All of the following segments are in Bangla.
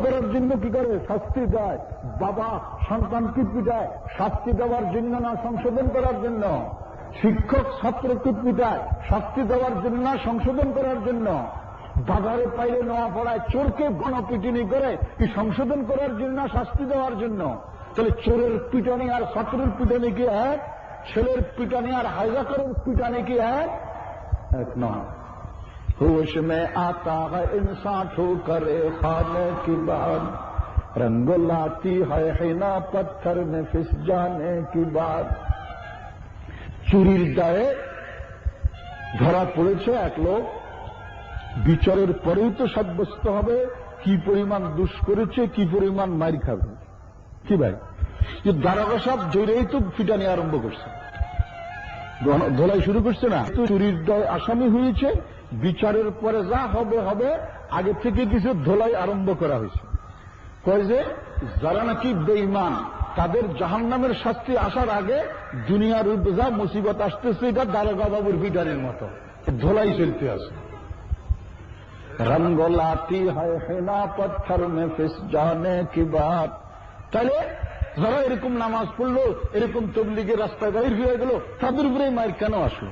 করার জন্য কি করে? শাস্তি দেয়। বাবা সন্তানকে পিটায় শাস্তি দেওয়ার জন্য না, সংশোধন করার জন্য। শিক্ষক ছাত্রকে পিটায় শাস্তি দেওয়ার জন্য না, সংশোধন করার জন্য। বাজারে পাইলে নেওয়া পড়ায় চোরকে গণপিটুনি করে কি সংশোধন করার জন্য না, শাস্তি দেওয়ার জন্য? তাহলে চোরের পিটানি আর ছাত্রের পিটানি কি এক? ছেলের পিটানি আর হাইজাকারের পিটানি কি এক? এক নয়। होश में आता है इंसान ठोकरे खाने की बात, रंग लाती है हिना पत्थर में फिस जाने की बात। চুরির দায়ে ধরা পড়েছে এক লোক, বিচারের পরেই তো সাব্যস্ত হবে কি পরিমাণ দোষ করেছে, কি পরিমাণ মার খাবে। কি ভাই, যে দারোগা সাহেব জোরেই তো ফিটানি আরম্ভ করছে, ধোলাই শুরু করছে না। চুরির দায়ে আসামি হয়েছে, বিচারের পরে যা হবে হবে, আগে থেকে কিছু ধোলাই আরম্ভ করা হয়েছে। কয় যে যারা নাকি বেঈমান তাদের জাহান্নামের শাস্তি আসার আগে দুনিয়ার যা মুসিবত আসতেছে এটা দারোগা বাবুর পিটানির মতো ধোলাই চলতে আছে। রঙ্গ লাতি হয় হেনা পত্থর মে ফিস জানে কি বাত। তাহলে যারা এরকম নামাজ পড়লো, এরকম তবলিগের রাস্তায় বাইর হয়ে গেল, তাদের উপরে মায়ের কেন আসলো?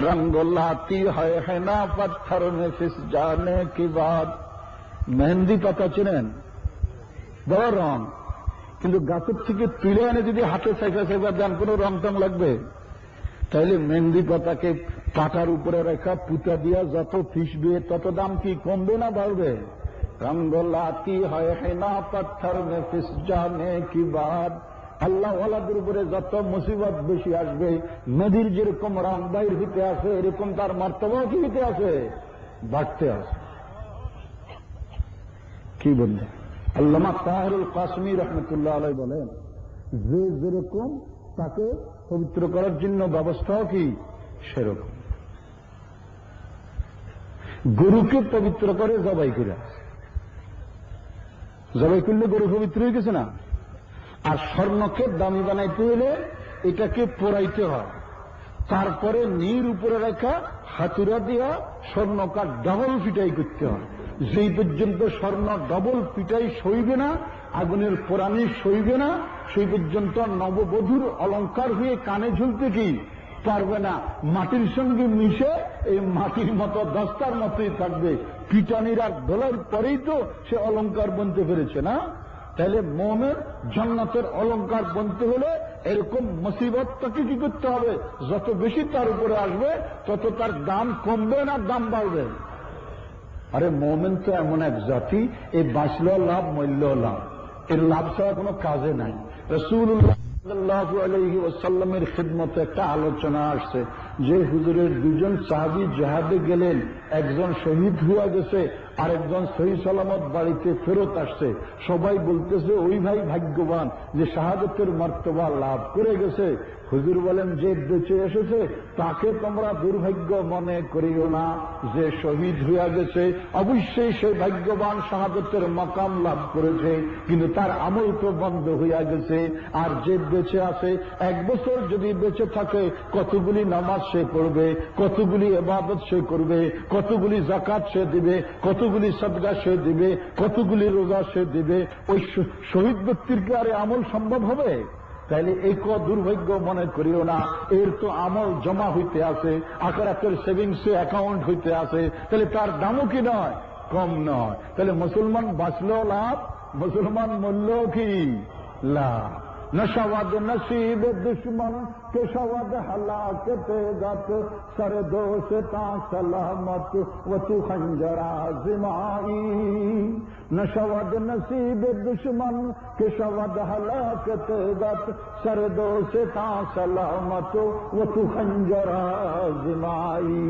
रंग लाती है ना पत्थर में फिस जाने की बात। মেহেন্দি পাতা চেনেন? বড় রং, কিন্তু গাছের থেকে তুলে এনে যদি হাতে সাইফা সাইফা দেন কোন রং টং লাগবে? তাইলে মেহেন্দি পাতাকে পাতার উপরে রেখা পুঁতা দিয়া যত ফিসবে তত দাম কি কমবে না বাড়বে? রঙ্গ লাতি है ना पत्थर में फिस जाने की बात। আল্লাহ ওয়ালাদের উপরে যত মুসিবত বেশি আসবে, নদীর যেরকম রং বাইর হইতে আছে এরকম তার মর্তবাও কি হইতে আছে? বাড়তে আছে। কি বললেন আল্লামা তাহেরুল কাসমি রহমতুল্লাহ আলাইহি বলেন, যে যেরকম তাকে পবিত্র করার জন্য ব্যবস্থাও কি সেরকম। গরুকে পবিত্র করে জবাই করে, জবাই করলে গরু পবিত্র হয়ে গেছে না? আর স্বর্ণকে দামি বানাইতে হলে এটাকে পোড়াইতে হয়, তারপরে নীর উপরে রেখা হাতুড়া দিয়া স্বর্ণকা ডবল পিটাই করতে হয়। যেই পর্যন্ত স্বর্ণ ডবল পিটাই সইবে না, আগুনের পোড়ানি সইবে না, সেই পর্যন্ত নববধূর অলঙ্কার হয়ে কানে ঝুলতে কি পারবে না। মাটির সঙ্গে মিশে এই মাটির মতো দস্তার মতোই থাকবে। পিটানির আর দোলার পরেই তো সে অলঙ্কার বনতে পেরেছে না? তাহলে মোমের জান্নাতের অলঙ্কার বনতে হলে এরকম মুসিবতটাকে কি করতে হবে? যত বেশি তার উপরে আসবে তত তার দাম কমবে না দাম বাড়বে। আরে মোমেন তো এমন এক জাতি, এই বাঁচলেও লাভ মরলেও লাভ, এর লাভ ছাড়া কোনো কাজে নাই। রাসূলুল্লাহ সাল্লাল্লাহু আলাইহি ওয়াসাল্লামের খিদমতে একটা আলোচনা আসছে যে হুজুরের দুজন সাহাবী জিহাদে গেলেন, একজন শহীদ হয়ে গেছে, আরেকজন সহি সালামত বাড়িতে ফেরত আসছে। সবাই বলতেছে ওই ভাই ভাগ্যবান যে শাহাদতের মর্তবা লাভ করে গেছে। হুজুর বলেন, যে বেঁচে এসেছে তাকে তোমরা দুর্ভাগ্য মনে করিও না, যে শহীদ হয়ে গেছে অবশ্যই সে ভাগ্যবান, শাহাদতের মাকাম লাভ করেছে, কিন্তু তার আমল তো বন্ধ হইয়া গেছে। আর যে বেঁচে আছে, এক বছর যদি বেঁচে থাকে কতগুলি নামাজ সে পড়বে, কতগুলি ইবাদত সে করবে, কতগুলি যাকাত সে দিবে, কতগুলি সাদকা সে দিবে, কতগুলি রোজা সে দিবে, ওই শহীদ ব্যক্তির কি আরে আমল সম্ভব হবে? তাইলে এই দুর্ভাগ্য মনে করিও না, এর তো আমল জমা হইতে আছে, আখিরাতের সেভিংসে অ্যাকাউন্ট হইতে আছে, তাহলে তার দামও কি নয়, কম নয়। তাহলে মুসলমান বাঁচলেও লাভ, মুসলমান মরলেও কি লাভ। नशवद नसीब दुश्मन के शवद हलाकत गत सर दोस्ता सलामत व तू खंजरा जिमाई। नशवद नसीब दुश्मन के शवद हलाकत गत सर दोस्ता सलामत व तू खंजरा जिमाई।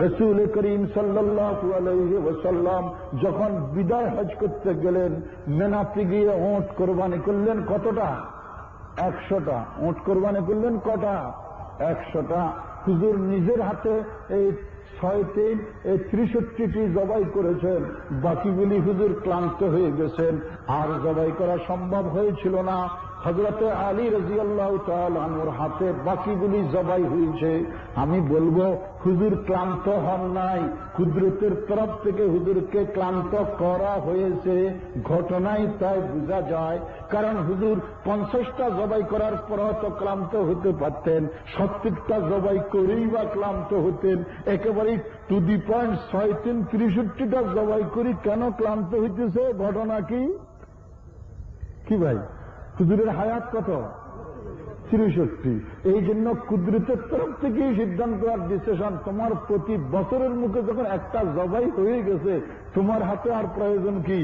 रसूल करीम सल्लल्लाहु अलैहि वसल्लम যখন বিদায় হজ করতে গেলেন, মেনাতে গিয়ে ওঁট কোরবানি করলেন কতটা? 100টা। ওঁট কোরবানি করলেন কটা? 100টা। হুজুর নিজের হাতে এই 63টি জবাই করেছেন, বাকিগুলি হুজুর ক্লান্ত হয়ে গেছেন, আর জবাই করা সম্ভব হয়েছিল না। হযরতে আলী রাদিয়াল্লাহু তাআলা আনহুর হাতে বাকিগুলি জবাই হয়েছে। আমি বলবো হুজুর ক্লান্ত হন নাই, কুদরতের তরফ থেকে হুজুরকে ক্লান্ত করা হয়েছে, ঘটনাই তাই বোঝা যায়। কারণ হুজুর 50টা জবাই করার পরও তো ক্লান্ত হতে পারতেন, 70টা জবাই করেই বা ক্লান্ত হতেন। একেবারে টু দি পয়েন্ট 63-63টা জবাই করি কেন ক্লান্ত হইতেছে? ঘটনা কি কি ভাই? হুজুরের হায়াত কত? 63। এই জন্য কুদরতের তরফ থেকেই সিদ্ধান্ত আর ডিসিশন, তোমার প্রতি বছরের মুখে যখন একটা জবাই হয়ে গেছে, তোমার হাতে আর প্রয়োজন কি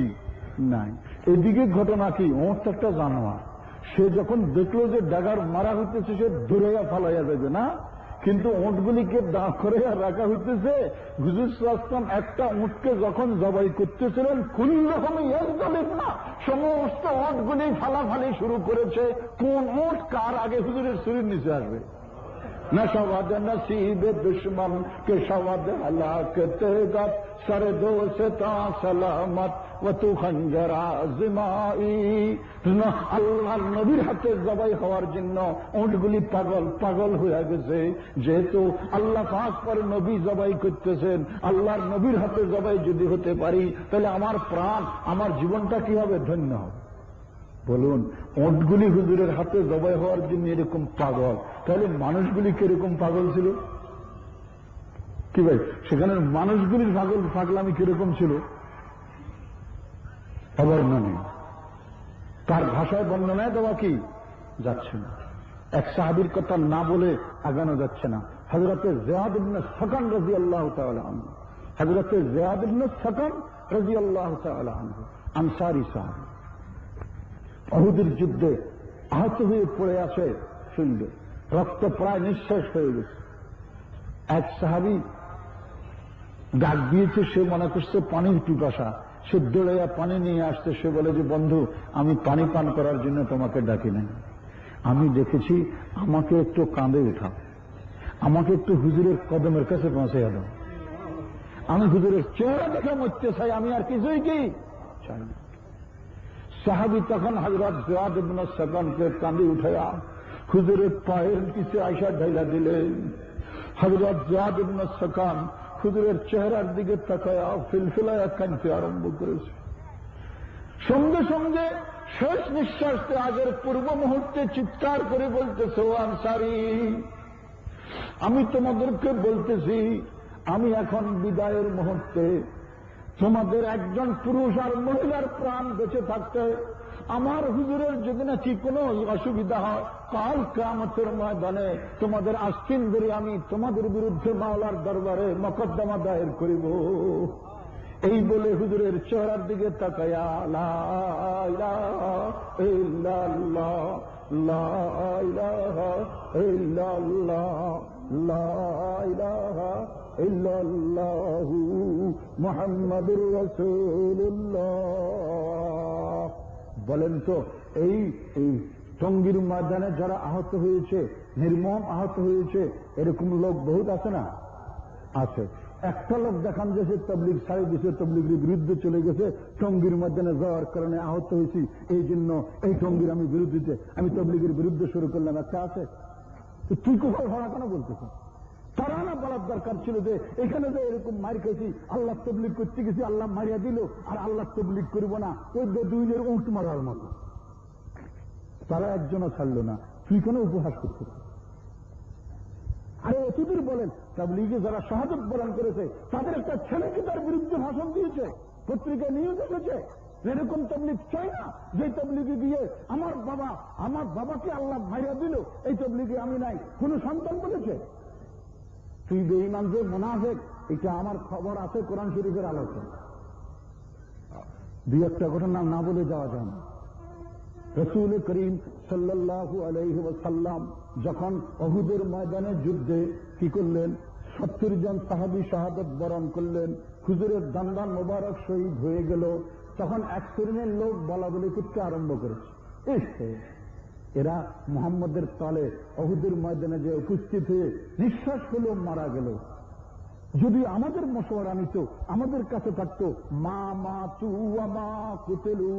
নাই। এদিকে ঘটনা কি? ওর তো একটা জানোয়ার, সে যখন দেখলো যে ডাগার মারা হইতেছে সে দৌড়াইয়া ফালাইয়া যাবে না, কিন্তু উঁটগুলিকে দাঁড় করে রাখা হইতেছে। হুজুর সাল্লাল্লাহু আলাইহি ওয়াসাল্লাম একটা উঁটকে যখন জবাই করতেছিলেন, কুল্লুহুম ইয়াজদালিবনা, সমস্ত উঁটগুলি ফালাফালি শুরু করেছে। কোন উঁট কার আগে হুজুরের শরীর নিচে আসবে? नशवद नसीब दुश्मन के शवद हलाकत गत सर दोस्ता सलामत व तू खंजर आज़माई। আল্লাহর নবীর হাতে জবাই হওয়ার জন্য উটগুলি পাগল পাগল হয়ে গেছে। যেহেতু আল্লাহ পাক পরে নবী জবাই করতেছেন, আল্লাহর নবীর হাতে জবাই যদি হতে পারি তাহলে আমার প্রাণ, আমার জীবনটা কি হবে? ধন্য হবে। বলুন, উটগুলি হুজুরের হাতে জবাই হওয়ার জন্য এরকম পাগল, তাহলে মানুষগুলি কিরকম পাগল ছিল? কি ভাই, সেখানে মানুষগুলির পাগলামি কিরকম ছিল? অবর্ণনীয়। তার ভাষায় বর্ণনায় দেওয়া কি যাচ্ছে না। এক সাহাবীর কথা না বলে আগানো যাচ্ছে না। হযরতে জিয়াদ ইবনে সাকান রাদিয়াল্লাহু তাআলা আনহু, হযরতে জিয়াদ ইবনে সাকান রাদিয়াল্লাহু তাআলা আনহু আনসারী সাহাবী, উহুদের যুদ্ধে আহত হয়ে পড়ে আছে শরীরে, রক্ত প্রায় নিঃশেষ হয়ে গেছে। এক সাহাবী ডাক দিয়েছে, সে মনে করছে পানির পিপাসা, সে দৌড়াইয়া পানি নিয়ে আসছে। সে বলে যে বন্ধু, আমি পানি পান করার জন্য তোমাকে ডাকি নাই, আমি দেখেছি আমাকে একটু কাঁধে উঠাও, আমাকে একটু হুজুরের কদমের কাছে পৌঁছাইয়া দাও, আমি হুজুরের চেহারা দেখে মরতে চাই, আমি আর কিছুই কি চাই না। সাহাবী তখন হযরত জিয়াদ ইবনে সাকানকে কাঁধে উঠাইয়া হুজুরের পায়ের নিচে আইসা ঢাইলা দিলেন। হযরত জিয়াদ ইবনে সাকান হুজুরের চেহারার দিকে তাকায়া ফিলফিলায়া কাঁদতে আরম্ভ করেছে। সঙ্গে সঙ্গে শেষ নিঃশ্বাস আগের পূর্ব মুহূর্তে চিৎকার করে বলতেছে, ও আনসারী, আমি তোমাদেরকে বলতেছি, আমি এখন বিদায়ের মুহূর্তে তোমাদের একজন পুরুষ আর মহিলার প্রাণ বেঁচে থাকতে আমার হুজুরের যদি নাকি কোনো অসুবিধা হয়, কাল কিয়ামতের ময়দানে তোমাদের আস্তিন ধরে আমি তোমাদের বিরুদ্ধে মাওলার দরবারে মকদ্দমা দায়ের করিব। এই বলে হুজুরের চেহারার দিকে তাকায়া লা ইলাহা ইল্লাল্লাহ, লা ইলাহা ইল্লাল্লাহ, লা ইলাহা ইল্লাল্লাহু মুহাম্মাদুর রাসূলুল্লাহ। বলেন তো, এই টঙ্গীর ময়দানে যারা আহত হয়েছে, নির্মম আহত হয়েছে, এরকম লোক বহুত আছে না? আছে। একটা লোক দেখান যে সে তবলিগ ছাড়ি দিয়েছে, তবলিগের বিরুদ্ধে চলে গেছে, টঙ্গীর ময়দানে যাওয়ার কারণে আহত হয়েছি, এই জন্য এই টঙ্গীর আমি বিরুদ্ধে, আমি তবলিগের বিরুদ্ধে শুরু করলাম। একটা আছে? তুই কোথাও হওয়া কেন বলতেছে? তারা না বলার দরকার ছিল যে এখানে যে এরকম মার খেয়েছি, আল্লাহ তবলিগ করতে গেছি, আল্লাহ মারিয়া দিল, আর আল্লাহ তবলিগ করব না, ওই দুইনের উঁট মারার মতো। তারা একজনও ছাড়ল না, তুই কেন উপহাস করছিস? আরে এতদূর বলেন, তাবলীগে যারা শাহাদাত বরণ করেছে তাদের একটা ছেলেকে তার বিরুদ্ধে ভাষণ দিয়েছে, পত্রিকায় নিউজ এসেছে। এরকম তাবলীগ চাই না যে তাবলীগে দিয়ে আমার বাবাকে আল্লাহ মারিয়া দিল, এই তাবলীগে আমি নাই, কোন সন্তান বলেছে? তুই বেঈমান যে মুনাফিক, এটা আমার খবর আছে কোরআন শরীফের আলোচনা। দুই একটা ঘটনা না বলে যাওয়া যায় না। রাসূল করিম সাল্লাল্লাহু আলাইহি ওয়াসাল্লাম যখন উহুদের ময়দানে যুদ্ধে কি করলেন, 70 জন সাহাবী শাহাদাত বরণ করলেন, হুজুরের দান্দান মোবারক শহীদ হয়ে গেল, তখন এক শ্রেণীর লোক বলা বলি করতে আরম্ভ করেছে, এরা মুহাম্মদের তলে উহুদের ময়দানে যে উপস্থিত হয়ে নিঃশ্বাস হলো মারা গেল, যদি আমাদের মশওয়ারা নিত, আমাদের কাছে থাকতো, মা মা তু আমা কুতেলু,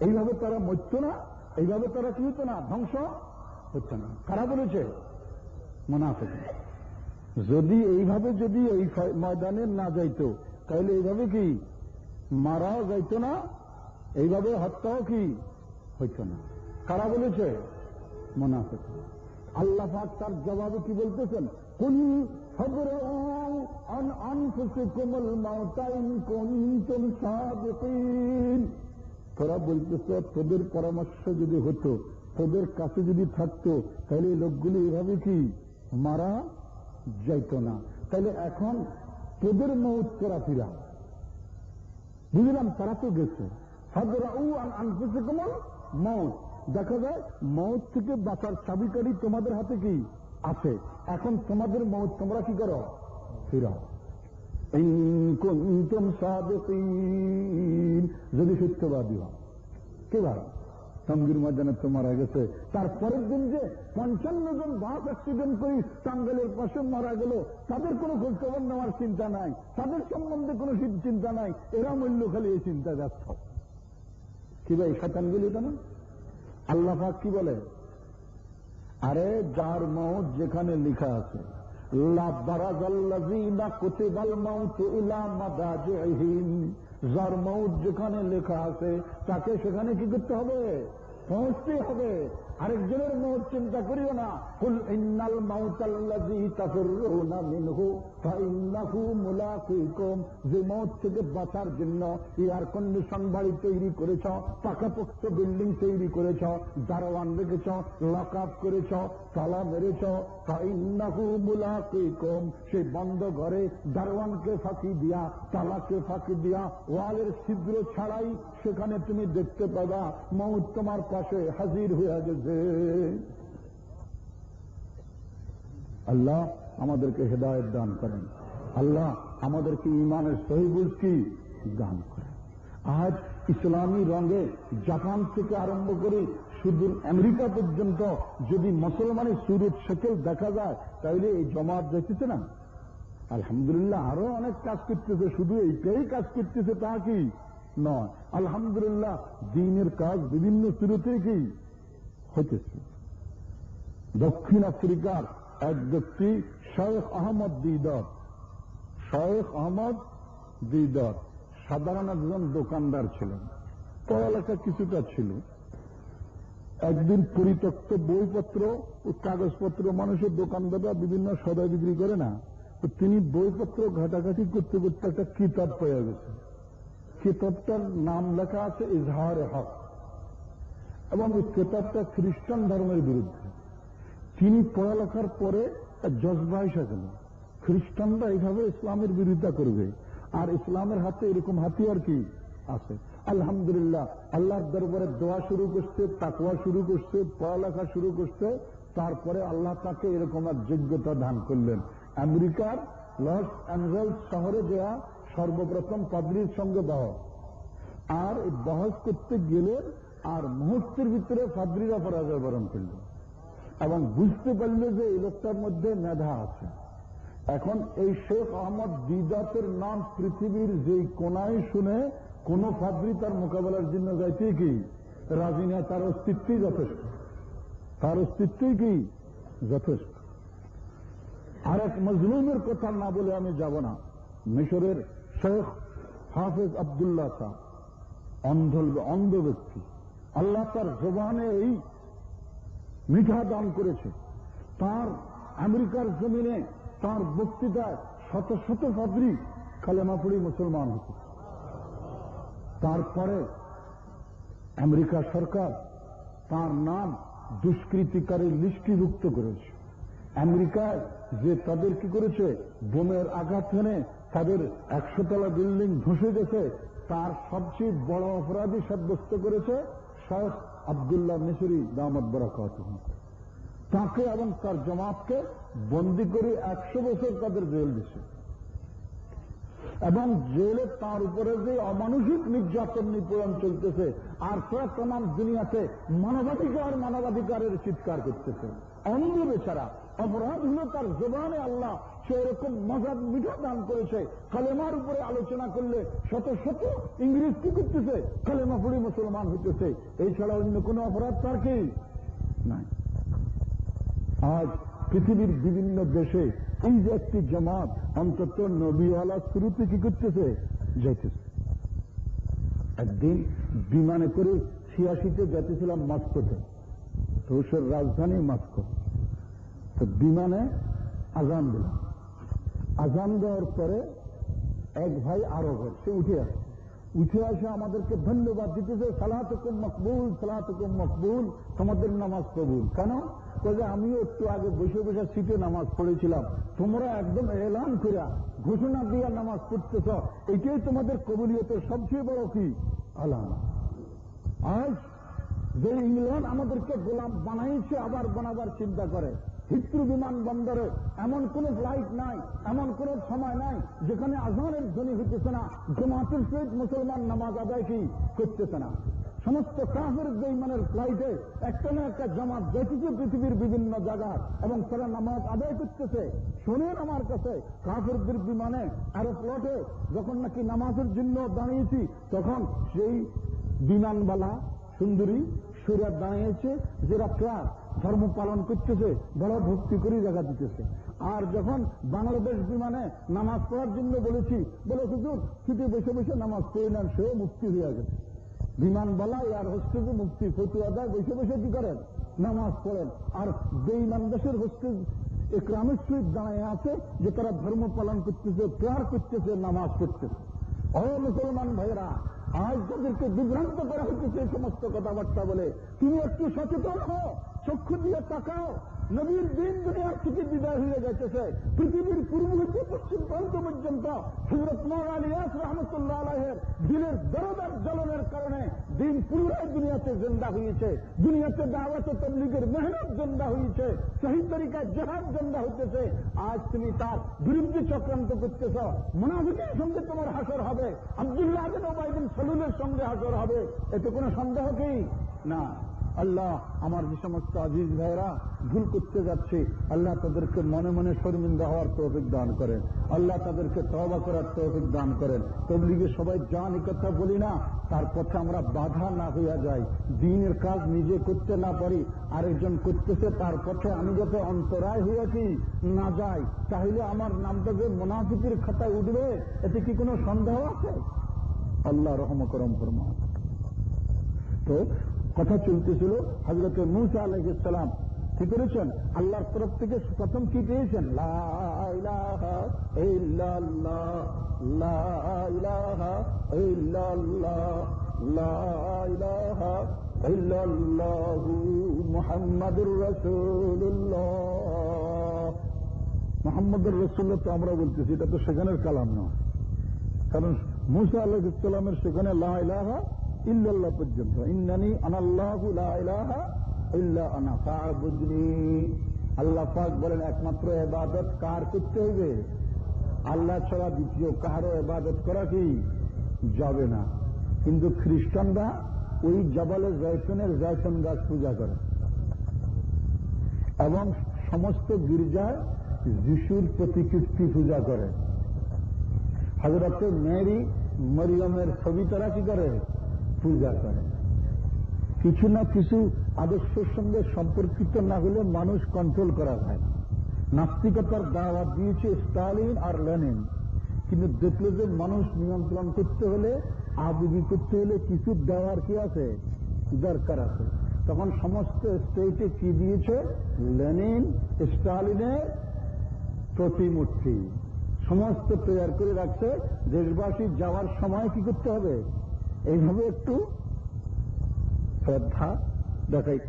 এইভাবে তারা মরত না, এইভাবে তারা কি হতো না, ধ্বংস হচ্ছে না। কারা বলেছে? মুনাফিক। যদি এইভাবে যদি এই ময়দানে না যাইতো তাহলে এইভাবে কি মারাও যাইতো না, এইভাবে হত্যাও কি হইতো না। কারা বলেছে? মুনাফিক। আল্লাহ পাক তার জবাবে কি বলতেছেন? কুল ফাদরাউ আন আনফুসিকুমুল মাউতা ইন কুনতুম সাদিকিন। তোরা বলতেছ তোদের পরামর্শ যদি হতো, তোদের কাছে যদি থাকতো, তাহলে এই লোকগুলি এভাবে কি মারা যাইত না। তাহলে এখন তোদের মউত তোরা ফিরা। বুঝলাম, তারা তো গেছে। ফাদরাউ আন আনফুসিকুমুল মাউত, দেখা যায় মউত থেকে বাঁচার চাবিকারি তোমাদের হাতে কি আছে। এখন তোমাদের মউত তোমরা কি করো? ফিরাও। ইন কুনতুম সাদিকিন, যদি সত্যবাদী হও। কে ভাই? টঙ্গীর ময়দানে তো মারা গেছে, তারপরের দিন যে 55 জন বাস অ্যাক্সিডেন্ট করি টাঙ্গাইলের পাশে মারা গেল, তাদের কোনো খোঁজখবর নেওয়ার চিন্তা নাই, তাদের সম্বন্ধে কোনো চিন্তা নাই, এরা মূল্য খালি এই চিন্তা ব্যস্ত। কি ভাই শয়তানগুলি এটা না? আল্লাহ পাক কি বলে? আরে যার মউত যেখানে লেখা আছে, লা বারাজাল্লাযীনা কুতিবাল মাউতু ইলা মাদাজিহিম, যার মউত যেখানে লেখা আছে তাকে সেখানে কি করতে হবে? পৌঁছতে হবে। আরেকজনের মউত চিন্তা করিও না। কুল ইন্নাল মাউতাল্লাযী তাফিরুনা মিনহু ফাইন্নাহু মুলাকিকুম, যে মউত থেকে বাঁচার জন্য এয়ার কন্ডিশন বাড়ি তৈরি করেছ, পাকাপোক্ত বিল্ডিং তৈরি করেছ, দারোয়ান রেখেছ, লক আপ করেছ, তালা মেরেছ, ফাইন্নাহু মুলাকিকুম, সেই বন্ধ ঘরে দারোয়ানকে ফাঁকি দিয়া, তালাকে ফাঁকি দিয়া, ওয়ালের ছিদ্র ছাড়াই সেখানে তুমি দেখতে পাবা মউত তোমার পাশে হাজির হয়ে গেছে। আল্লাহ আমাদেরকে হেদায়েত দান করেন, আল্লাহ আমাদেরকে ঈমানের সহি বুঝ কি দান করেন। আজ ইসলামী রঙে জাপান থেকে আরম্ভ করে সুদূর আমেরিকা পর্যন্ত যদি মুসলমানের সুরত শেকেল দেখা যায়, তাহলে এই জমাত দেখতেছে না। আলহামদুলিল্লাহ আরো অনেক কাজ করতেছে, শুধু এইটাই কাজ করতেছে তা কি নয়। আলহামদুলিল্লাহ দ্বীনের কাজ বিভিন্ন সুরতে কি হইতেছে। দক্ষিণ আফ্রিকার এক ব্যক্তি শেখ আহমদ দিদার, শেখ আহমদ দিদার সাধারণ একজন দোকানদার ছিলেন, পড়ালেখা কিছুটা ছিল। একদিন পরিত্যক্ত বইপত্র ও কাগজপত্র মানুষের দোকানদাররা বিভিন্ন সদাই বিক্রি করে না, তো তিনি বইপত্র ঘাটাঘাটি করতে করতে একটা কিতাব পেয়ে গেছে। কিতাবটার নাম লেখা আছে ইজহারে হক, এবং এই কিতাবটা খ্রিস্টান ধর্মের বিরুদ্ধে। তিনি পড়ালেখার পরে জজবা এসে গেল, খ্রিস্টানরা এইভাবে ইসলামের বিরোধিতা করবে, আর ইসলামের হাতে এরকম হাতিয়ার কি আছে। আলহামদুলিল্লাহ আল্লাহর দরবারে দোয়া শুরু করছে, তাকওয়া শুরু করছে, পড়ালেখা শুরু করছে। তারপরে আল্লাহ তাকে এরকম এক যোগ্যতা দান করলেন। আমেরিকার লস অ্যাঞ্জেলস শহরে দেয়া সর্বপ্রথম পাদ্রীর সঙ্গে বহস, আর এই বহস করতে গেলে আর মুহূর্তের ভিতরে পাদ্রীরা পরাজয় বরণ করল এবং বুঝতে পারল যে এই লোকটার মধ্যে মেধা আছে। এখন এই শেখ আহমদ দিদাতের নাম পৃথিবীর যেই কোনায় শুনে কোন পাদ্রী তার মোকাবেলার জন্য যাইতে কি রাজি না, তার অস্তিত্বই যথেষ্ট, তার অস্তিত্বই কি যথেষ্ট। আর এক মজলুমের কথা না বলে আমি যাব না। মিশরের শেখ হাফেজ আব্দুল্লাহ শাহ, অন্ধ ব্যক্তি, আল্লাহ তার জবানে এই মিঠা দান করেছে। তার আমেরিকার জমিনে তার বক্তৃতায় শত শত পাদ্রী কালেমা পড়ে মুসলমান হচ্ছে। তারপরে আমেরিকা সরকার তার নাম দুষ্কৃতিকারীর লিস্টিভুক্ত করেছে। আমেরিকায় যে তাদের কি করেছে, বোমের আঘাত হেনে তাদের 100 তলা বিল্ডিং ধসে গেছে, তার সবচেয়ে বড় অপরাধী সাব্যস্ত করেছে শেখ আব্দুল্লাহ মিশরি দামাত বারাকাতুহু। তাকে এবং তার জামাতকে বন্দী করে 100 বছর তাদের জেল দিছে, এবং জেলে তার উপরে যে অমানসিক নির্যাতন নিপীড়ন চলতেছে, আর তারা তাম দুনিয়াতে মানবাধিকার মানবাধিকারের চিৎকার করতেছে। অন্ধ বেচারা, অপরাধ হলো তার জবানে আল্লাহ মানুষকে এরকম মজার মিঠা দান করেছে। কালেমার উপরে আলোচনা করলে শত শত ইংরেজ কি করতেছে, কালেমা পড়ে মুসলমান হইতেছে। এছাড়া অন্য কোন অপরাধ তার কি নাই। আজ পৃথিবীর বিভিন্ন দেশে এই যে একটি জামাত অন্তত নবীওয়ালা শুরুতে কি করতেছে, যাইতেছে। একদিন বিমানে করে 86-তে যেতেছিলাম মস্কোতে, রুশের রাজধানী মস্কো। তো বিমানে আজান দিলাম। আজান দেওয়ার পরে এক ভাই আরবের, সে উঠে আসে আমাদেরকে ধন্যবাদ দিতেছে, সালাতুকুম মকবুল, সালাতুকুম মকবুল, তোমাদের নামাজ কবুল। কেন? যে আমিও একটু আগে বসে বসে সিটে নামাজ পড়েছিলাম, তোমরা একদম এলান করিয়া ঘোষণা দিয়া নামাজ পড়তেছ, এটাই তোমাদের কবুলিয়তের সবচেয়ে বড় কি আলামত। আজ যে ইংল্যান্ড আমাদেরকে গোলাম বানাইছে, আবার বানাবার চিন্তা করে। হিথ্রো বিমানবন্দরে এমন কোন ফ্লাইট নাই, এমন কোন সময় নাই যেখানে আজানের ধ্বনি হইতেছে না, জামাতের সহিত মুসলমান নামাজ আদায় কি করতেছে না। সমস্ত কাফের বেঈমানের ফ্লাইটে একটা না একটা জামাত যাইতেছে পৃথিবীর বিভিন্ন জায়গায়, এবং তারা নামাজ আদায় করতেছে। শোনেন আমার কাছে, কাফেরদের বিমানে এরোপ্লটে যখন নাকি নামাজের জন্য দাঁড়িয়েছি, তখন সেই বিমানবালা সুন্দরী সুরা দাঁড়িয়েছে, যারা ক্লাস ধর্ম পালন করতেছে, বড় ভক্তি করে জায়গা দিতেছে। আর যখন বাংলাদেশ বিমানে নামাজ পড়ার জন্য বলেছি, বলে হুজুর ছুটে বসে বসে নামাজ পড়ে নেন, সেও মুক্তি হয়ে গেছে। বিমান বলা আর হোস্টেজে মুক্তি, ফতুয়া দেয়, বসে বসে কি করেন, নামাজ পড়েন। আর বেঈমান দেশের হোস্টেজ একরামের সহিত দাঁড়িয়ে আছে যে তারা ধর্ম পালন করতেছে, প্রেয়ার করতেছে, নামাজ পড়তেছে। ও মুসলমান ভাইরা, আজ তাদেরকে বিভ্রান্ত করা হচ্ছে এই সমস্ত কথাবার্তা বলে। তুমি একটু সচেতন হও, চক্ষু দিয়ে তাকাও। নবীর দিন দুনিয়ার থেকে বিদায় হয়ে যাইতেছে। পৃথিবীর পূর্ব হইতে পশ্চিম প্রান্ত পর্যন্ত হযরত মাওলানা ইলিয়াস রাহমাতুল্লাহ আলাইহির দিলের দরদার জ্বলনের কারণে দিন পুনরায় দুনিয়াতে জিন্দা হয়েছে। দুনিয়াতে দাওয়াতে তাবলীগের মেহনত জিন্দা হয়েছে, সহিহ তরিকায় জিহাদ জিন্দা হইতেছে। আজ তুমি তার বিরুদ্ধে চক্রান্ত করতেছ। মুনাফিকের সঙ্গে তোমার হাসর হবে, আব্দুল্লাহ বিন উবাই বিন সালুলের সঙ্গে হাসর হবে, এতে কোনো সন্দেহ কি না। আল্লাহ আমার যে সমস্ত আজিজ ভাইরা ভুল করতে যাচ্ছে, আল্লাহ তাদেরকে মনে মনে শর্মিন্দা হওয়ার তৌফিক দান করেন। আল্লাহ তাদেরকে তওবা করার তৌফিক দান করেন। তাবলীগে সবাই জান কথা বলি না, তার পথে আমরা বাধা না হইয়া যাই। দ্বীনের কাজ নিজে করতে না পারি, আরেকজন করতেছে, তার পথে আমি যাতে অন্তরায় হইয়াছি না যাই, তাহলে আমার নামটা যে মুনাফিকের খাতায় উঠবে, এতে কি কোনো সন্দেহ আছে? আল্লাহ রহম করম ফরমান। তো কথা চলতেছিল, হযরত মূসা আলাইহিস সালাম কি করেছেন, আল্লাহর তরফ থেকে প্রথম কি পেয়েছেন, লা ইলাহা ইল্লাল্লাহ, লা ইলাহা ইল্লাল্লাহ, লা ইলাহা ইল্লাল্লাহু মুহাম্মাদুর রাসূলুল্লাহ। মুহাম্মাদুর রাসূলুল্লাহ তো আমরা বলতেছি, এটা তো সেখানের কালাম না, কারণ মূসা আলাইহিস সালামের সেখানে লা ইলাহা ইল্লাল্লাহ পর্যন্ত, ইন্নানি আনাল্লাহু লা ইলাহা ইল্লা আনা ফা'বুদনি। আল্লাহ পাক বলেন একমাত্র ইবাদত কার করতে হবে, আল্লাহ ছাড়া দ্বিতীয় কারো ইবাদত করা কি যাবে না। কিন্তু খ্রিস্টানরা ওই জাবালে জয়তুনের জয়তুন গাছ পূজা করে, এবং সমস্ত গির্জায় যিশুর প্রতিকৃতি পূজা করে। হযরতে মেরি মরিয়মের ছবি তারা কি করে, পূজা করে। কিছু না কিছু আদর্শের সঙ্গে সম্পর্কিত না হলে মানুষ কন্ট্রোল করা যায় না। নাস্তিকতার দাওয়াত দিয়েছে স্টালিন আর লেনিন, কিন্তু দেখলো যে মানুষ নিয়ন্ত্রণ করতে হলে, আবেগী করতে হলে কিছু দেওয়ার কি আছে, দরকার আছে। তখন সমস্ত স্টেটে কি দিয়েছে, লেনিন স্টালিনের প্রতিমূর্তি সমস্ত তৈরি করে রাখছে। দেশবাসী যাওয়ার সময় কি করতে হবে, এইভাবে একটু শ্রদ্ধা দেখাই।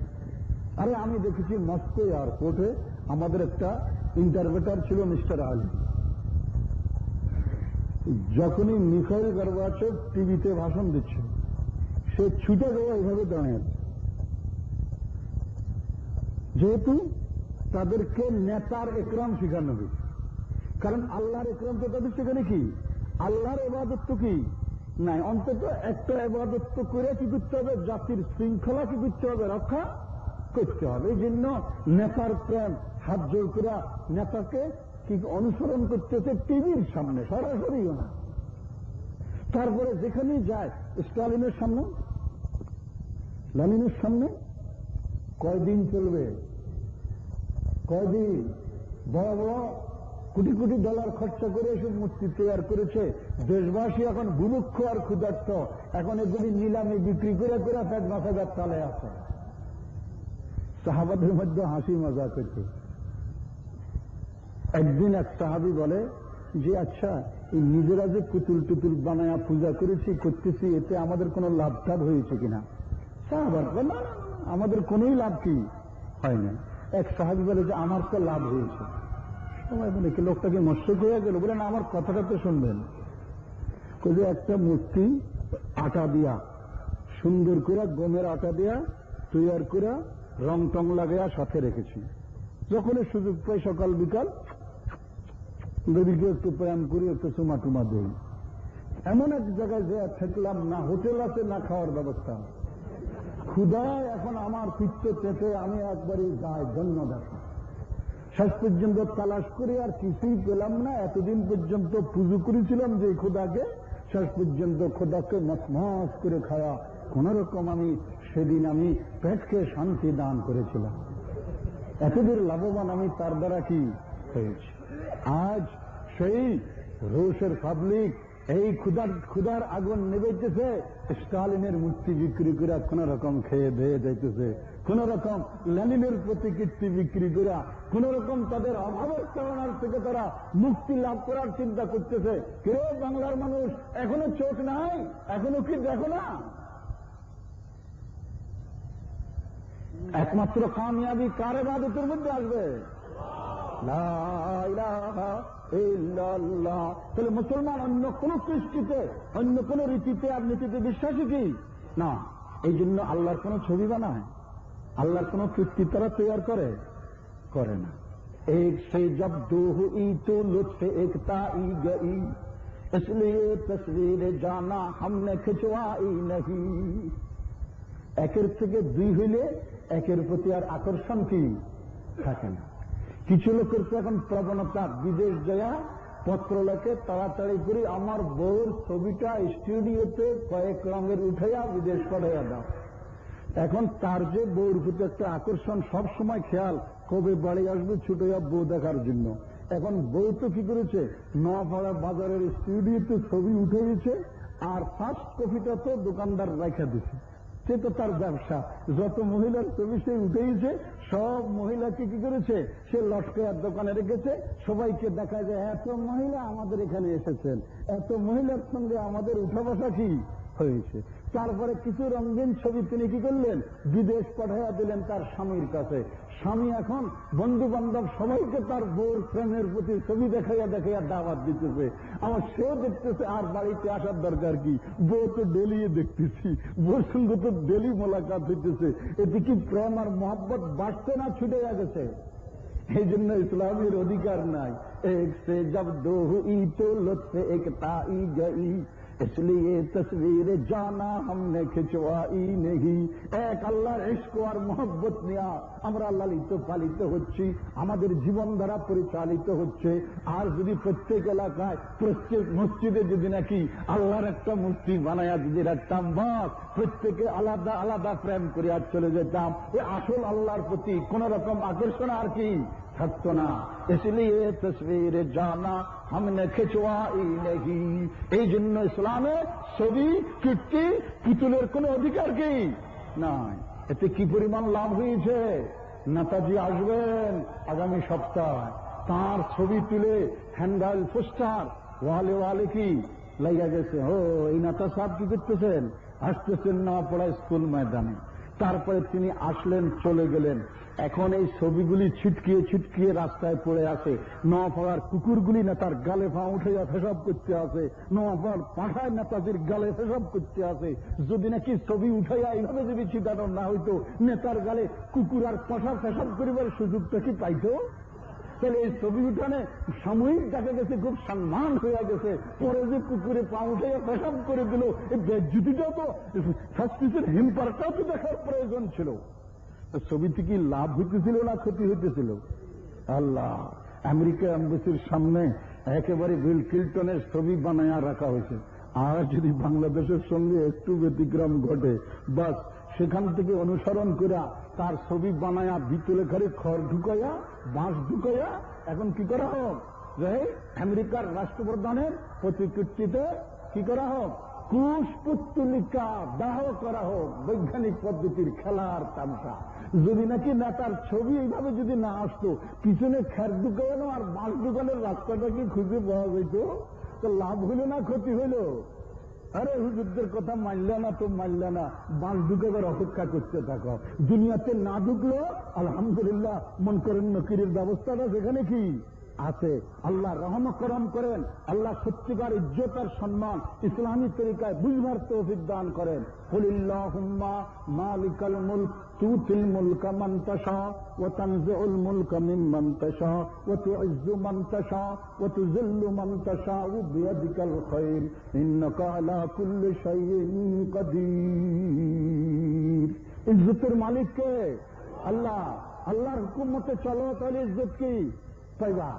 আরে আমি দেখেছি মস্কো এয়ারপোর্টে আমাদের একটা ইন্টারপ্রেটার ছিল মিস্টার আলী, যখনই মিখাইল গর্বাচেভ টিভিতে ভাষণ দিচ্ছে, সে ছুটে গিয়ে এইভাবে দাঁড়িয়ে, যেহেতু তাদেরকে নেতার একরাম শেখানো হয়েছে। কারণ আল্লাহর একরাম তো তাদের সেখানে কি, আল্লাহর ইবাদত তো কি নাই, অন্তত একটা ইবাদত তো করে কি করতে হবে, জাতির শৃঙ্খলা কি করতে হবে, রক্ষা করতে হবে। এই জন্য নেতার প্রেম, হাত জোর করে নেতাকে কি কি অনুসরণ করতেছে টিভির সামনে, সরাসরিও না। তারপরে যেখানেই যায় স্টালিনের সামনে, লেনিনের সামনে। কয়দিন চলবে? কয়দিন? বড় বড় কোটি কোটি ডলার খরচা করে এসব মূর্তি তৈরি করেছে। দেশবাসী এখন বুভুক্ষ আর ক্ষুধার্ত, এখন এগুলি নিলামে বিক্রি করে করে পেট মাথাগার তালে আছে। সাহাবাদের মধ্যে হাসি মজা করছে। একদিন এক সাহাবি বলে যে, আচ্ছা এই নিজেরা যে পুতুল টুতুল বানায়া পূজা করেছি করতেছি, এতে আমাদের কোনো লাভ টাভ হয়েছে কিনা? সাহাবার বলে, না আমাদের কোনোই লাভ কি হয় না। এক সাহাবি বলে যে, আমার তো লাভ হয়েছে। সবাই বলে কি লোকটাকে মস্যক হয়ে গেল? বলে না, আমার কথাটা তো শুনবেন। যে একটা মূর্তি আটা দিয়া সুন্দর করে গমের আটা দিয়া তৈরি করে রং টং লাগাইয়া সাথে রেখেছি। যখনই সুযোগ পাই সকাল বিকাল দেবীকে একটু প্রেম করি, একটু চুমা টুমা দেই। এমন এক জায়গায় যে থাকলাম না হোটেল আছে না খাওয়ার ব্যবস্থা, ক্ষুধায় এখন আমার পিত্ত চেপে আমি একবারই যাই জন্য দেখা। শেষ পর্যন্ত তালাশ করি আর কিছুই পেলাম না। এতদিন পর্যন্ত পুজো করেছিলাম যে খোদাকে, শেষ পর্যন্ত খোদাকে মসমস করে খাওয়া কোন রকম আমি সেদিন আমি পেটকে শান্তি দান করেছিলাম। এতদূর লাভবান আমি তার দ্বারা কি হয়েছি। আজ সেই রুশের পাবলিক এই ক্ষুধার আগুন নেবেছে, স্টালিনের মূর্তি বিক্রি করে কোন রকম খেয়ে ধেয়ে যাইতেছে, কোন রকম লেনিনের প্রতিকৃতি বিক্রি করে কোন রকম তাদের অভাবের কারণার থেকে তারা মুক্তি লাভ করার চিন্তা করতেছে। কেউ বাংলার মানুষ এখনো চোখ নাই? এখনো কি দেখো না? একমাত্র কামিয়াবি কার ইবাদতের মধ্যে আসবে? লা ইলাহা ইল্লাল্লাহ। তাহলে মুসলমান অন্য কোন কৃষ্টিতে, অন্য কোন রীতিতে আর নীতিতে বিশ্বাসী কি না। এই জন্য আল্লাহর কোন ছবি বানায়, আল্লাহর কোন কৃষ্টি তারা তৈরি করে না। এক সে জব দো হুই তো লুৎফে একতা ই গই, ইসলিয়ে তসবীরে জানা হামনে খিচওয়াই নহি। একের থেকে দুই হইলে একের প্রতি আর আকর্ষণ কি থাকে না। কিছু লোকের তো এখন প্রবণতা বিদেশ যায় পত্র লেখে তাড়াতাড়ি করে আমার বউর ছবিটা স্টুডিওতে কয়েক রঙের উঠাইয়া বিদেশ পাঠাইয়া দাও। এখন তার যে বউর প্রতি একটা আকর্ষণ, সব সময় খেয়াল কবে বাড়ি আসবে ছুটাইয়া বউ দেখার জন্য। এখন বউ তো কি করেছে, নোয়াপাড়া বাজারের স্টুডিওতে ছবি উঠাইছে আর ফার্স্ট কপিটা তো দোকানদার রাখা দিচ্ছে। সে তো তার ব্যবসা, যত মহিলার ছবি সে উঠেছে সব মহিলাকে কি করেছে সে লটকায়ার দোকানে রেখেছে। সবাইকে দেখা যায় এত মহিলা আমাদের এখানে এসেছেন, এত মহিলার সঙ্গে আমাদের উঠা বসা কি হয়েছে। তারপরে কিছু রঙিন ছবি তিনি কি করলেন, বিদেশ পাঠাইয়া দিলেন তার স্বামীর কাছে। স্বামী এখন বন্ধু বান্ধব সবাইকে তার বউর প্রেমের প্রতি ছবি দেখাইয়া দেখাইয়া দাওয়াত দিতেছে। আমার সেও দেখতেছে আর বাড়িতে আসার দরকার কি, বউ তো ডেলি দেখতেছি, বউর সঙ্গে তো ডেলি মোলাকাত হইতেছে। এতে কি প্রেম আর মহব্বত বাড়ছে না ছুটে গেছে? এই জন্য ইসলামের অধিকার নাই। এক সে জব দো হুই তো লুৎফে একতা ই গই, इसलिए तस्वीर जाना हमने खिंचवाई नहीं। এক আল্লাহর ইশক আর মহব্বত নিয়া আমরা লালিত পালিত হচ্ছি, আমাদের জীবনধারা পরিচালিত হচ্ছে। আর যদি প্রত্যেক এলাকায় প্রত্যেক মসজিদে যদি নাকি আল্লাহর একটা মূর্তি বানায়া যদি রাখতাম, বাস প্রত্যেকে আলাদা আলাদা প্রেম করে আর চলে যেতাম, ওই আসল আল্লাহর প্রতি কোন রকম আকর্ষণ আর কি থাকতো না। इसलिए तस्वीर जाना हमने खिंचवाई नहीं। এই জন্য ইসলামে ছবি কীর্তি পুতুলের কোন অধিকার কি নাই। এতে কি পরিমাণ লাভ হয়েছে। নেতাজি আসবেন আগামী সপ্তাহে, তার ছবি তুলে হ্যান্ডাল পোস্টার ওয়ালে ওয়ালে কি লাগিয়া গেছে। ও এই নেতা সাহেব কি করতেছেন, আসতেছেন নোয়াপাড়া স্কুল ময়দানে। তারপরে তিনি আসলেন, চলে গেলেন। এখন এই ছবিগুলি ছিটকিয়ে ছিটকিয়ে রাস্তায় পড়ে আছে। নোয়াপাড়ার কুকুরগুলি নেতার গালে পা উঠাইয়া পেশাব করতে আছে, নোয়াপাড়ার পাঠায় নেতাজির গালে পেশাব করতে আছে। যদি নাকি ছবি উঠাইয়া এইভাবে যদি ছিটানো না হইতো, নেতার গালে কুকুর আর পাঠা পেশাব করিবার সুযোগটা কি পাইত? তাহলে এই ছবি উঠানে সাময়িক দেখা গেছে খুব সম্মান হয়ে গেছে, পরে যে কুকুরে পা উঠাইয়া পেশাব করে দিল, এই বেজ্জুতিটাও তো ফার্স্টের হিমপারটাও তো দেখার প্রয়োজন ছিল। ছবিতে কি লাভ হইতেছিল না ক্ষতি হইতেছিল? আল্লাহ আমেরিকা এম্বাসির সামনে একেবারে বিল ক্লিন্টনের ছবি বানায়া রাখা হয়েছে। আর যদি বাংলাদেশের সঙ্গে একটু ব্যতিক্রম ঘটে, বাস সেখান থেকে অনুসরণ করে তার ছবি বানায়া ভিতরে ঘরে খড় ঢুকাইয়া বাঁশ ঢুকাইয়া এখন কি করা হোক, যে আমেরিকার রাষ্ট্রপ্রধানের প্রতিকৃতিতে কি করা হোক, কুশপুত্তলিকা দাহ করা হোক, বৈজ্ঞানিক পদ্ধতির খেলার তামসা। যদি নাকি নেতার ছবি এইভাবে যদি না আসতো, পিছনে খের ঢুকানো আর বাঁশ ঢুকানোর রাস্তাটা কি খুঁজে পাওয়া যেত, তো লাভ হইল না ক্ষতি হইল? আরে হুজুরদের কথা মানলে না তো মানলে না, বাঁশ ঢুকাবার অপেক্ষা করতে থাকো। দুনিয়াতে না ঢুকলো আলহামদুলিল্লাহ, মন করেন নকিরের ব্যবস্থাটা সেখানে কি আছে। আল্লাহ রহম করম করেন, আল্লাহ সত্যিকার ইজ্জত আর সম্মান ইসলামী তরিকায় বুঝবার তৌফিক দান করেন। কুলিল্লাহুম্মা মালিকাল মুলক তুতিল মুলকা মান তাশা ওয়া তানজিউল মুলকা মিম্মান তাশা ওয়া তুইজ্জু মান তাশা ওয়া তুযিল্লু মান তাশা বিয়াদিকাল খায়র ইন্নাকা আলা কুল্লি শাইইন কাদির। ইজ্জতের মালিক কে? আল্লাহ। আল্লাহর হুকুম মতে চলো, তাহলে ইজ্জত কি পাইবা।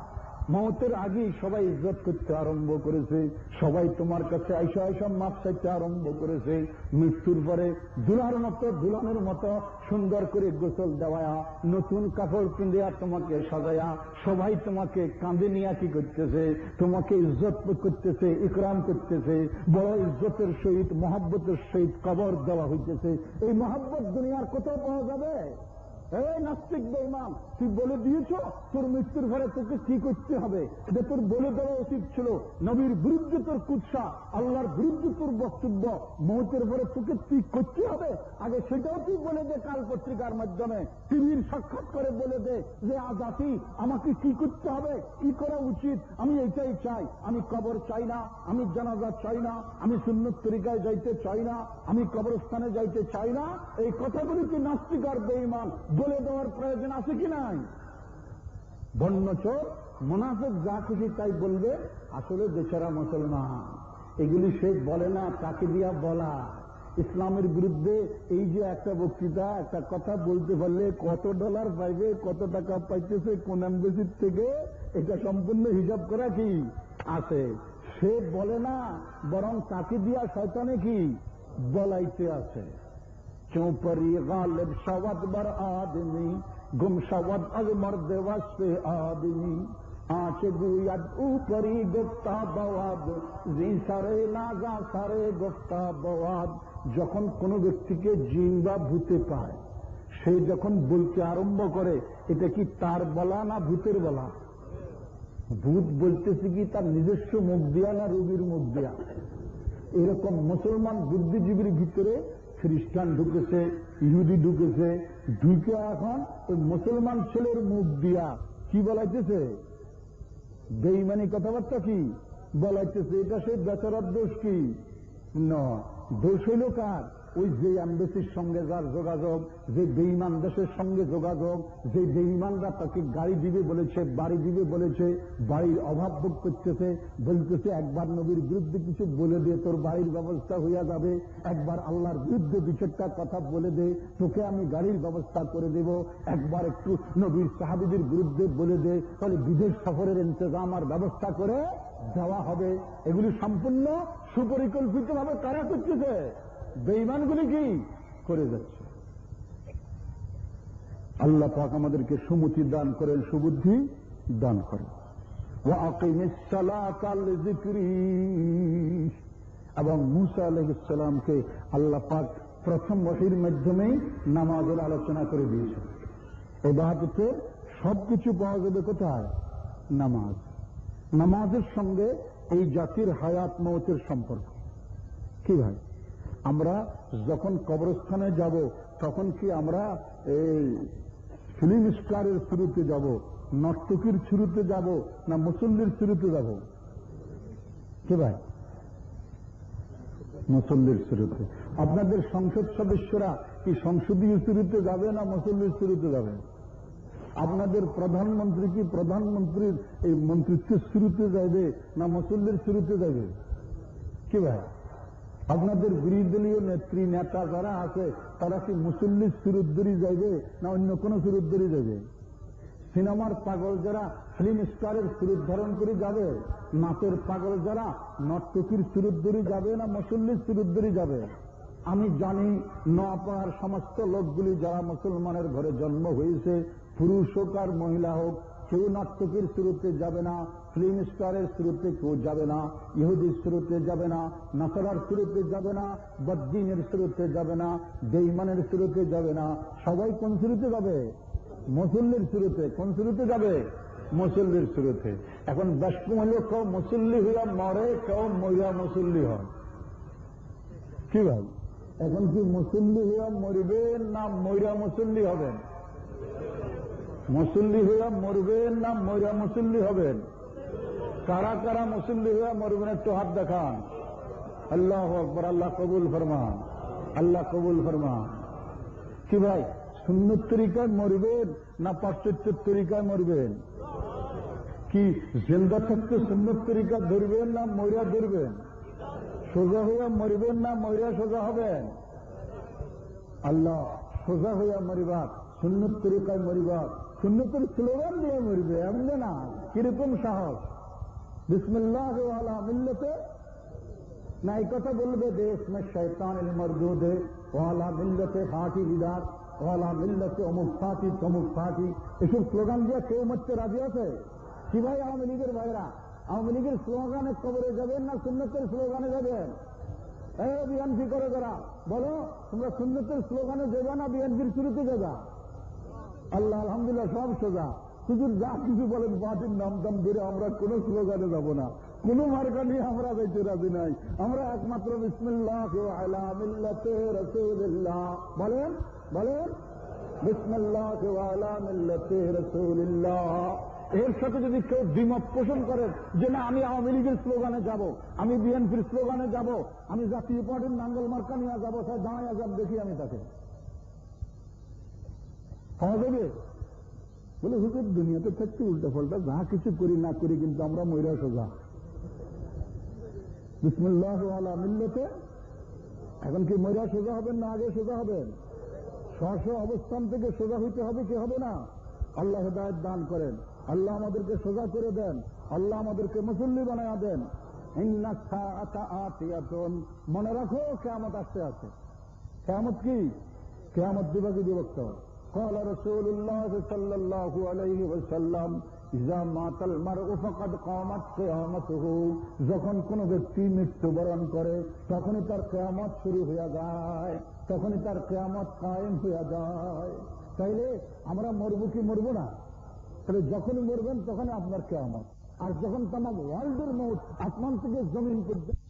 মওতের আগেই সবাই ইজ্জত করতে আরম্ভ করেছে, সবাই তোমার কাছে আইসা আইসা মাপ চাইতে আরম্ভ করেছে। মৃত্যুর পরে দুলার মতো দুলানের মতো সুন্দর করে গোসল দেওয়া, নতুন কাপড় পিন্দিয়া তোমাকে সাজায়া সবাই তোমাকে কাঁধে নিয়ে কি করতেছে, তোমাকে ইজ্জত করতেছে, ইকরাম করতেছে। বড় ইজ্জতের সহিত মহব্বতের সহিত কবর দেওয়া হইতেছে। এই মহব্বত দুনিয়ার কোথাও পাওয়া যাবে? এই নাস্তিক বেঈমান, তুই বলে দিয়েছ তোর মৃত্যুর পরে তোকে কি করতে হবে, এটা তোর বলে দেওয়া উচিত ছিল। নবীর বিরুদ্ধে তোর কুৎসা, আল্লাহর বিরুদ্ধে তোর বক্তব্য, মৌতের পরে তোকে কি করতে হবে আগে সেটাও তুই বলে দে। কাল পত্রিকার মাধ্যমে টিভির সাক্ষাৎ করে বলে দে যে আজ আসি, আমাকে কি করতে হবে, কি করা উচিত। আমি এটাই চাই, আমি কবর চাই না, আমি জানাজা চাই না, আমি সুন্নত তরিকায় যাইতে চাই না, আমি কবরস্থানে যাইতে চাই না। এই কথাগুলি কি নাস্তিক আর বেঈমান বলে দেওয়ার প্রয়োজন আছে কি নাই? বন্যচোর মুনাফিক যা খুশি তাই বলবে, আসলে বেচারা মুসলমান। এগুলি সে বলে না, তাকে দিয়া বলা। ইসলামের বিরুদ্ধে এই যে একটা বক্তৃতা, একটা কথা বলতে পারলে কত ডলার পাইবে, কত টাকা পাইতেছে কোন এম্বাসির থেকে, এটা সম্পূর্ণ হিসাব করা কি আছে। সে বলে না, বরং তাকে দিয়া শয়তানে কি বলাইতে আছে। चौपरी गालिब शवद बर आदमी गुम शवद अज मर्द वस्फे आदमी आंच गुयद ऊपरी गुफ्ता बवाद जी सारे नाजा सारे गुफ्ता बवाद। যখন কোনো ব্যক্তিকে জিন বা ভূতে পায়, সে যখন বলতে আরম্ভ করে, এটা কি তার বলা না ভূতের বলা? ভূত বলতেছে কি তার নিজস্ব মুখ দিয়া না রোগীর মুখ দিয়া? এরকম মুসলমান বুদ্ধিজীবীর ভিতরে খ্রিস্টান ঢুকেছে, ইহুদি ঢুকেছে, ঢুকে এখন ওই মুসলমান ছেলের মুখ দিয়া কি বলাইতেছে, বেঈমানি কথাবার্তা কি বলাইতেছে। এটা সেই বেচারার দোষ কি নয়, দোষ হইল কার? ওই যে এম্বাসির সঙ্গে যার যোগাযোগ, যে বেঈমান দেশের সঙ্গে যোগাযোগ, যে বেঈমানরা তাকে গাড়ি দিবে বলেছে, বাড়ি দিবে বলেছে, বাড়ির অভাব ভোগ করতেছে, বলতেছে একবার নবীর বিরুদ্ধে কিছু বলে দে, তোর বাড়ির ব্যবস্থা হইয়া যাবে। একবার আল্লাহর বিরুদ্ধে দু চারটা কথা বলে দে, তোকে আমি গাড়ির ব্যবস্থা করে দেব। একবার একটু নবীর সাহাবীদের বিরুদ্ধে বলে দে, তাহলে বিদেশ সফরের ইন্তজাম আর ব্যবস্থা করে দেওয়া হবে। এগুলি সম্পূর্ণ সুপরিকল্পিতভাবে কারা করতেছে? বেঈমানগুলি কি করে যাচ্ছে। আল্লাহ পাক আমাদেরকে সুমতি দান করেন, সুবুদ্ধি দান করেন। ওয়া আকিমিস সালাতা লিযিকরি। এবং মূসা আলাইহিস সালামকে আল্লাহ পাক প্রথম ওহীর মাধ্যমে নামাজের আলোচনা করে দিয়েছেন। ইবাদতে সবকিছু পাওয়া যাবে কোথায়? নামাজ। নামাজের সঙ্গে এই জাতির হায়াত মওতের সম্পর্ক কি ভাই? আমরা যখন কবরস্থানে যাব, তখন কি আমরা এই ফিল্ম স্টারের শুরুতে যাব, নর্তকীর শুরুতে যাব, না মুসল্লির শুরুতে যাব? কি ভাই? মুসল্লির শুরুতে। আপনাদের সংসদ সদস্যরা কি সংসদীয় শুরুতে যাবে না মুসল্লির শুরুতে যাবে? আপনাদের প্রধানমন্ত্রী কি প্রধানমন্ত্রীর এই মন্ত্রিত্বের শুরুতে যাবে না মুসল্লির শুরুতে যাবে? কি ভাই? আপনাদের বিরোধী দলীয় নেত্রী নেতা যারা আছে, তারা কি মুসল্লির শুরুর ধরে যাইবে না অন্য কোন শুরুর ধরে যাবে? সিনেমার পাগল যারা ফিল্ম স্টারের সুরত ধারণ করে যাবে, নাচের পাগল যারা নর্তকীর সুরত ধরে যাবে না মুসল্লির সুরত ধরে যাবে? আমি জানি নোয়াপাড়ার সমস্ত লোকগুলি যারা মুসলমানের ঘরে জন্ম হয়েছে, পুরুষ হোক আর মহিলা হোক, কেউ নাট্যকের শুরুতে যাবে না, ফিল্ম স্টারের শুরুতে কেউ যাবে না, ইহুদির শুরুতে যাবে না, নাসারার শুরুতে যাবে না, বদ্দিনের শুরুতে যাবে না, বেঈমানের শুরুতে যাবে না। সবাই কোন শুরুতে যাবে? মুসল্লির শুরুতে। কোন শুরুতে যাবে? মুসল্লির শুরুতে। এখন ব্যস্ত হইল কেউ মুসল্লি হইয়া মরে, কেউ মহিলা মুসল্লি হয়। কি ভাই, এখন কি মুসল্লি হইয়া মরবেন না ময়রা মুসল্লি হবেন? মুসল্লি হইয়া মরবেন না ময়রা মুসল্লি হবেন? কারা কারা মুসল্লি হইয়া মরবেন একটু হাত দেখান। আল্লাহ আকবার, আল্লাহ কবুল ফরমান, আল্লাহ কবুল ফরমান। কি ভাই, সুন্নত তরিকায় মরবেন না পাশ্চাত্যের তরিকায় মরবেন? কি জিন্দা থাকতে সুন্নত তরিকা ধরবেন না ময়রা ধরবেন? সোজা হইয়া মরবেন না ময়রা সোজা হবেন? আল্লাহ সোজা হইয়া মরিবার, সুন্নত তরিকায় মরিবার, সুন্নতের স্লোগান দিয়ে মরবে, এমনি না। কিরকম সাহস! বিসমিল্লাহ ওয়ালা মিল্লতে, না এই কথা বলবে দেশ মে শয়তান মরদুদ ওয়ালা মিল্লতে ফাটি বিদাত ওয়ালা মিল্লতে অমুক ফাটি তমুক ফাটি, এসব স্লোগান দিয়ে কেউ মরতে রাজি আছে? কি ভাই আওয়ামী লীগের ভাইরা, আওয়ামী লীগের স্লোগানে কবরে যাবেন না সুন্নতের স্লোগানে যাবেন? বিএনপি করে যারা বলো, তোমরা সুন্নতের স্লোগানে যাবে না বিএনপির শুরুতে যাবা? আল্লাহ আলহামদুলিল্লাহ সব সোজা। শুধু যা কিছু বলেন পার্টির নাম দাম ধরে আমরা কোন স্লোগানে যাব না, কোন মার্কা নিয়ে আমরা যাইতে রাজি নাই। আমরা একমাত্র বিসমিল্লাহ আলা মিল্লাতে রাসূলিল্লাহ বলেন, বলেন বিসমিল্লাহ আলা মিল্লাতে রাসূলিল্লাহ। এর সাথে যদি কেউ দ্বিমত পোষণ করেন যে না আমি আওয়ামী লীগের স্লোগানে যাব, আমি বিএনপির স্লোগানে যাব, আমি জাতীয় পার্টির নাঙ্গল মার্কা নিয়ে যাবো, তাই দাঁড়ায় যাব, দেখি আমি তাকে পাওয়া যাবে? বলে হুজুর দুনিয়াতে থাকতে উল্টা পাল্টা যা কিছু করি না করি কিন্তু আমরা ময়রা সোজা। বিসমিল্লাহ আলা মিল্লাতে। এখন কি ময়রা সোজা হবেন না আগে সোজা হবেন? স্ব অবস্থান থেকে সোজা হইতে হবে কি হবে না? আল্লাহ হেদায়েত দান করেন, আল্লাহ আমাদেরকে সোজা করে দেন, আল্লাহ আমাদেরকে মুসল্লি বানায়া দেন। ইন্না সাআতা আতিয়াতুন, মনে রাখো কিয়ামত আসতে আছে। কিয়ামত কি? কিয়ামত বিভাগে বিভক্ত। قال رسول الله صلى الله عليه وسلم إذا مات المرء فقد قامت قيامته, যখন কোন ব্যক্তি মৃত্যুবরণ করে তখনই তার কিয়ামত শুরু হয়ে যায়, তখনই তার কিয়ামত কায়েম হয়ে যায়। তাইলে আমরা মরবো কি মরবো না? তাহলে যখনই মরবেন তখনই আপনার কিয়ামত। আর যখন তামাম ওয়ার্ল্ডের মউত, আসমান থেকে জমিন পর্যন্ত